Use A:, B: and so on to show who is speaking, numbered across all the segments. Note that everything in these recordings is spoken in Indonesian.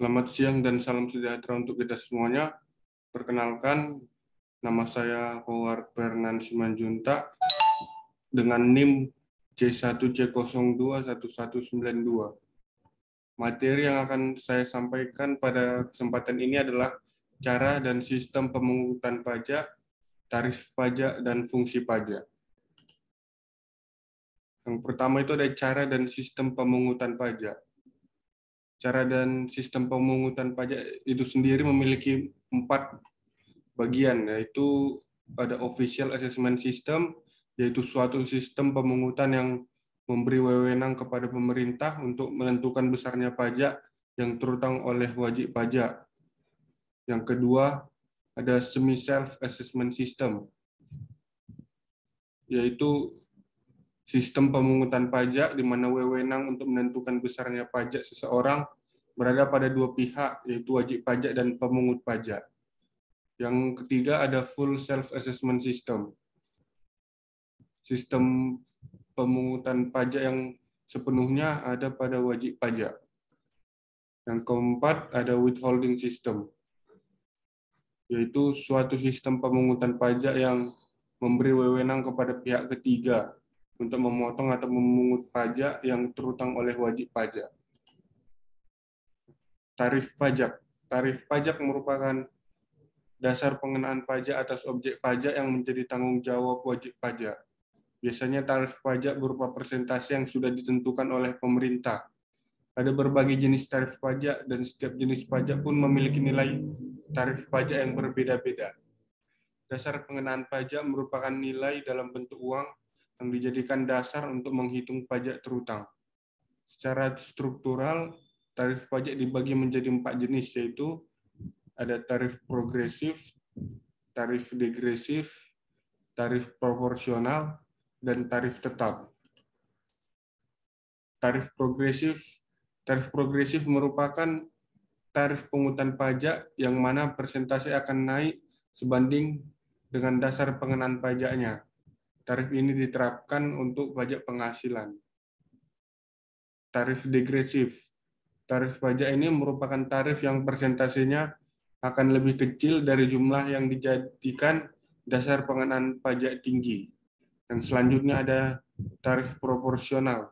A: Selamat siang dan salam sejahtera untuk kita semuanya. Perkenalkan, nama saya Howard Fernan Simanjuntak dengan NIM C1C021192. Materi yang akan saya sampaikan pada kesempatan ini adalah cara dan sistem pemungutan pajak, tarif pajak, dan fungsi pajak. Yang pertama itu ada cara dan sistem pemungutan pajak. Cara dan sistem pemungutan pajak itu sendiri memiliki 4 bagian, yaitu ada official assessment system, yaitu suatu sistem pemungutan yang memberi wewenang kepada pemerintah untuk menentukan besarnya pajak yang terutang oleh wajib pajak. Yang kedua, ada semi self assessment system, yaitu sistem pemungutan pajak di mana wewenang untuk menentukan besarnya pajak seseorang berada pada dua pihak, yaitu wajib pajak dan pemungut pajak. Yang ketiga ada full self-assessment system. Sistem pemungutan pajak yang sepenuhnya ada pada wajib pajak. Yang keempat ada withholding system, yaitu suatu sistem pemungutan pajak yang memberi wewenang kepada pihak ketiga untuk memotong atau memungut pajak yang terutang oleh wajib pajak. Tarif pajak. Tarif pajak merupakan dasar pengenaan pajak atas objek pajak yang menjadi tanggung jawab wajib pajak. Biasanya tarif pajak berupa persentase yang sudah ditentukan oleh pemerintah. Ada berbagai jenis tarif pajak dan setiap jenis pajak pun memiliki nilai tarif pajak yang berbeda-beda. Dasar pengenaan pajak merupakan nilai dalam bentuk uang yang dijadikan dasar untuk menghitung pajak terutang. Secara struktural, tarif pajak dibagi menjadi 4 jenis, yaitu ada tarif progresif, tarif degresif, tarif proporsional, dan tarif tetap. Tarif progresif merupakan tarif pungutan pajak yang mana persentase akan naik sebanding dengan dasar pengenaan pajaknya. Tarif ini diterapkan untuk pajak penghasilan. Tarif degresif. Tarif pajak ini merupakan tarif yang persentasenya akan lebih kecil dari jumlah yang dijadikan dasar pengenaan pajak tinggi. Dan selanjutnya ada tarif proporsional.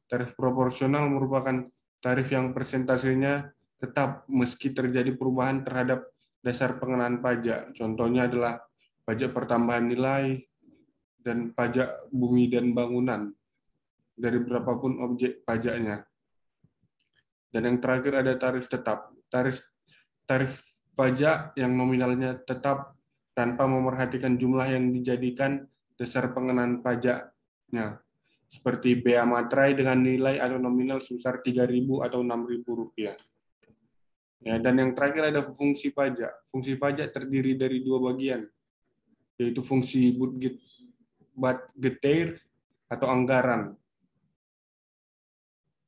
A: Tarif proporsional merupakan tarif yang persentasenya tetap meski terjadi perubahan terhadap dasar pengenaan pajak. Contohnya adalah pajak pertambahan nilai dan pajak bumi dan bangunan dari berapapun objek pajaknya. Dan yang terakhir ada tarif tetap. Tarif pajak yang nominalnya tetap tanpa memerhatikan jumlah yang dijadikan dasar pengenaan pajaknya, seperti bea materai dengan nilai atau nominal sebesar Rp3.000 atau Rp6.000. Ya, dan yang terakhir ada fungsi pajak. Fungsi pajak terdiri dari 2 bagian, yaitu fungsi budgeteer atau anggaran.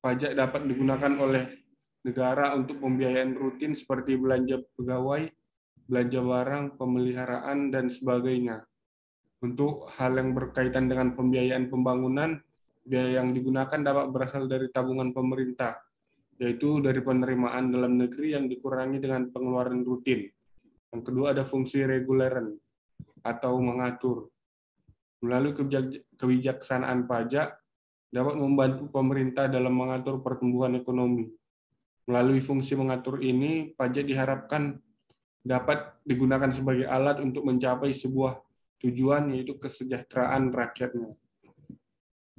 A: Pajak dapat digunakan oleh negara untuk pembiayaan rutin seperti belanja pegawai, belanja barang, pemeliharaan, dan sebagainya. Untuk hal yang berkaitan dengan pembiayaan pembangunan, biaya yang digunakan dapat berasal dari tabungan pemerintah, yaitu dari penerimaan dalam negeri yang dikurangi dengan pengeluaran rutin. Yang kedua ada fungsi reguleran atau mengatur. Melalui kebijaksanaan pajak, dapat membantu pemerintah dalam mengatur pertumbuhan ekonomi. Melalui fungsi mengatur ini, pajak diharapkan dapat digunakan sebagai alat untuk mencapai sebuah tujuan, yaitu kesejahteraan rakyatnya.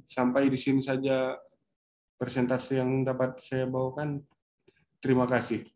A: Sampai di sini saja presentasi yang dapat saya bawakan. Terima kasih.